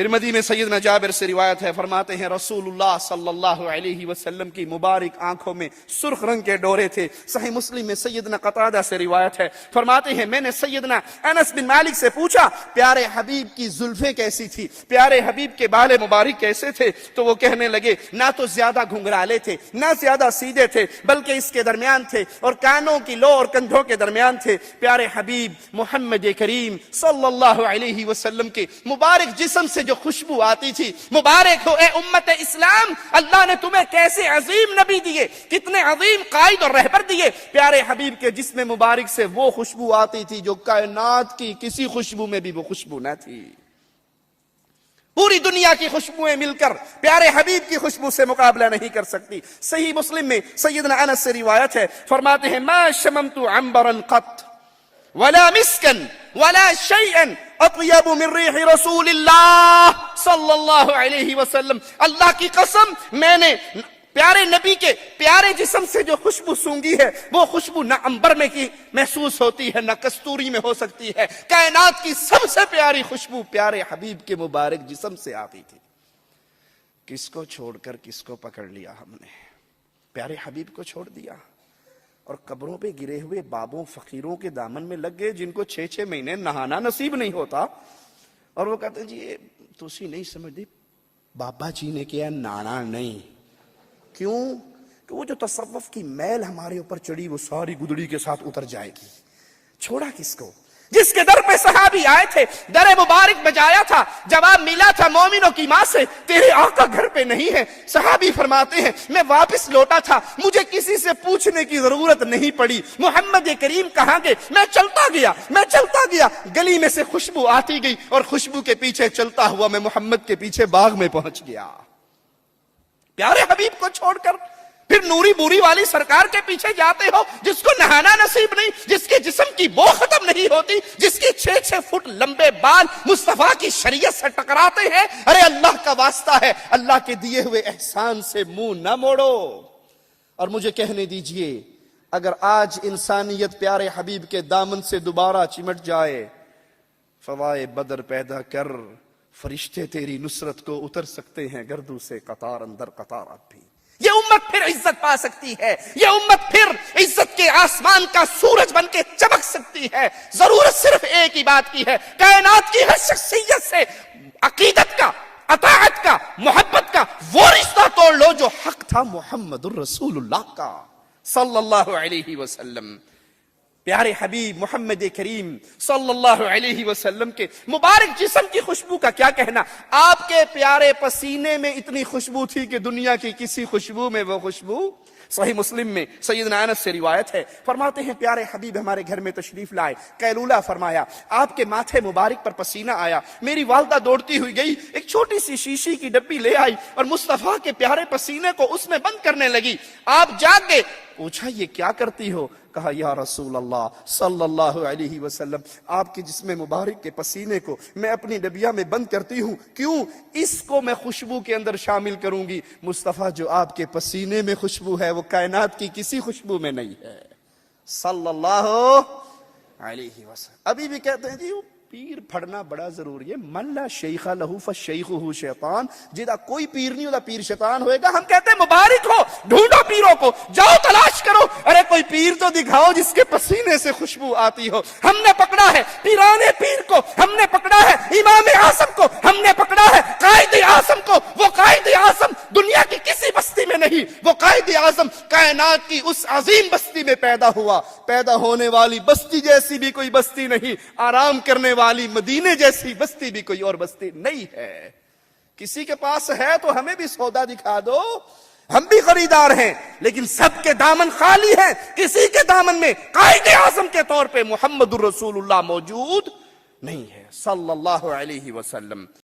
ترمذی میں سیدنا جابر سے روایت ہے، فرماتے ہیں رسول اللہ صلی اللہ علیہ وسلم کی مبارک آنکھوں میں سرخ رنگ کے ڈورے تھے۔ صحیح مسلم میں سیدنا قتادہ سے روایت ہے، فرماتے ہیں میں نے سیدنا انس بن مالک سے پوچھا پیارے حبیب کی زلفیں کیسی تھی، پیارے حبیب کے بال مبارک کیسے تھے؟ تو وہ کہنے لگے نہ تو زیادہ گھنگرالے تھے نہ زیادہ سیدھے تھے، بلکہ اس کے درمیان تھے، اور کانوں کی لو اور کندھوں کے درمیان تھے۔ پیارے حبیب محمد کریم صلی اللہ علیہ وسلم کے مبارک جسم سے جو خوشبو آتی تھی، مبارک ہو اے امت اسلام، اللہ نے تمہیں کیسے عظیم نبی دیے، کتنے عظیم قائد اور رہبر دیے۔ پیارے حبیب کے جسم مبارک سے وہ خوشبو آتی تھی جو کائنات کی کسی خوشبو میں بھی وہ خوشبو نہ تھی۔ پوری دنیا کی خوشبوئیں مل کر پیارے حبیب کی خوشبو سے مقابلہ نہیں کر سکتی۔ صحیح مسلم میں سیدنا انس سے روایت ہے، فرماتے ہیں ما شممت عنبرا قط ولا مسکا ولا شیئا اطیب من ریح رسول اللہ صلی اللہ علیہ وسلم۔ اللہ کی قسم میں نے پیارے نبی کے پیارے جسم سے جو خوشبو سونگی ہے، وہ خوشبو نہ عنبر میں کی محسوس ہوتی ہے نہ کستوری میں ہو سکتی ہے۔ کائنات کی سب سے پیاری خوشبو پیارے حبیب کے مبارک جسم سے آتی تھی۔ کس کو چھوڑ کر کس کو پکڑ لیا ہم نے؟ پیارے حبیب کو چھوڑ دیا اور قبروں پہ گرے ہوئے بابوں فقیروں کے دامن میں لگ گئے، جن کو 6 مہینے نہانا نصیب نہیں ہوتا، اور وہ کہتے ہیں جی یہ تسی نہیں سمجھتی، بابا جی نے کیا نانا نہیں۔ کیوں؟ کہ وہ جو تصوف کی میل ہمارے اوپر چڑھی وہ ساری گدڑی کے ساتھ اتر جائے گی۔ چھوڑا کس کو؟ جس کے در پہ صحابی آئے تھے، در مبارک بجایا تھا، جواب ملا تھا مومنوں کی ماں سے تیرے آقا گھر پہ نہیں ہے۔ صحابی فرماتے ہیں میں واپس لوٹا تھا، مجھے کسی سے پوچھنے کی ضرورت نہیں پڑی محمد کریم کہاں گئے، میں چلتا گیا، گلی میں سے خوشبو آتی گئی اور خوشبو کے پیچھے چلتا ہوا میں محمد کے پیچھے باغ میں پہنچ گیا۔ پیارے حبیب کو چھوڑ کر پھر نوری بوری والی سرکار کے پیچھے جاتے ہو، جس کو نہانا نصیب نہیں، جس کے جسم کی بو ختم نہیں ہوتی، جس کے 6 فٹ لمبے بال مصطفیٰ کی شریعت سے ٹکراتے ہیں۔ ارے اللہ کا واسطہ ہے، اللہ کے دیے ہوئے احسان سے منہ نہ موڑو۔ اور مجھے کہنے دیجئے اگر آج انسانیت پیارے حبیب کے دامن سے دوبارہ چمٹ جائے، فوائے بدر پیدا کر، فرشتے تیری نصرت کو اتر سکتے ہیں گردوں سے قطار اندر قطار اب بھی۔ یہ امت پھر عزت پا سکتی ہے، یہ امت پھر عزت کے آسمان کا سورج بن کے چمک سکتی ہے۔ ضرورت صرف ایک ہی بات کی ہے، کائنات کی ہر شخصیت سے عقیدت کا، اطاعت کا، محبت کا وہ رشتہ توڑ لو جو حق تھا محمد الرسول اللہ کا صلی اللہ علیہ وسلم۔ پیارے حبیب محمد کریم صلی اللہ علیہ وسلم کے مبارک جسم کی خوشبو کا کیا کہنا؟ آپ کے پیارے پسینے میں اتنی خوشبو تھی کہ دنیا کی کسی خوشبو میں وہ خوشبو۔ صحیح مسلم میں سیدنا انس سے روایت ہے، فرماتے ہیں پیارے حبیب ہمارے گھر میں تشریف لائے، قیلولہ فرمایا، آپ کے ماتھے مبارک پر پسینہ آیا، میری والدہ دوڑتی ہوئی گئی، ایک چھوٹی سی شیشی کی ڈبی لے آئی اور مصطفیٰ کے پیارے پسینے کو اس میں بند کرنے لگی۔ آپ جاگ گئے، پوچھا یہ کیا کرتی ہو؟ کہا یا رسول اللہ صلی اللہ علیہ وسلم، آپ کے جسم مبارک کے پسینے کو میں اپنی ڈبیا میں بند کرتی ہوں، کیوں؟ اس کو میں خوشبو کے اندر شامل کروں گی۔ مصطفیٰ جو آپ کے پسینے میں خوشبو ہے وہ کائنات کی کسی خوشبو میں نہیں ہے صلی اللہ علیہ وسلم۔ ابھی بھی کہتے ہیں جی پیر پھڑنا بڑا ضروری ہے، من لا شیخ لہو فشیخہ شیطان، جدا کوئی پیر نہیں ہوتا پیر شیطان ہوئے گا۔ ہم کہتے ہیں مبارک ہو، ڈھونڈو پیروں کو، جاؤ تلاش کرو، ارے کوئی پیر تو دکھاؤ جس کے پسینے سے خوشبو آتی ہو۔ ہم نے پکڑا ہے پیرانے پیر کو، ہم نے پکڑا ہے امام اعظم کو، ہم نے پکڑا ہے قائد اعظم کو۔ وہ قائد اعظم دنیا کی کسی بستی میں نہیں، وہ قائد اعظم کائنات کی اس عظیم بستی میں پیدا ہوا۔ پیدا ہونے والی بستی جیسی بھی کوئی بستی نہیں، آرام کرنے والی مدینے جیسی بستی بھی کوئی اور بستی نہیں ہے۔ کسی کے پاس ہے تو ہمیں بھی سودا دکھا دو، ہم بھی خریدار ہیں، لیکن سب کے دامن خالی ہیں، کسی کے دامن میں قائد اعظم کے طور پہ محمد الرسول اللہ موجود نہیں ہے صلی اللہ علیہ وسلم۔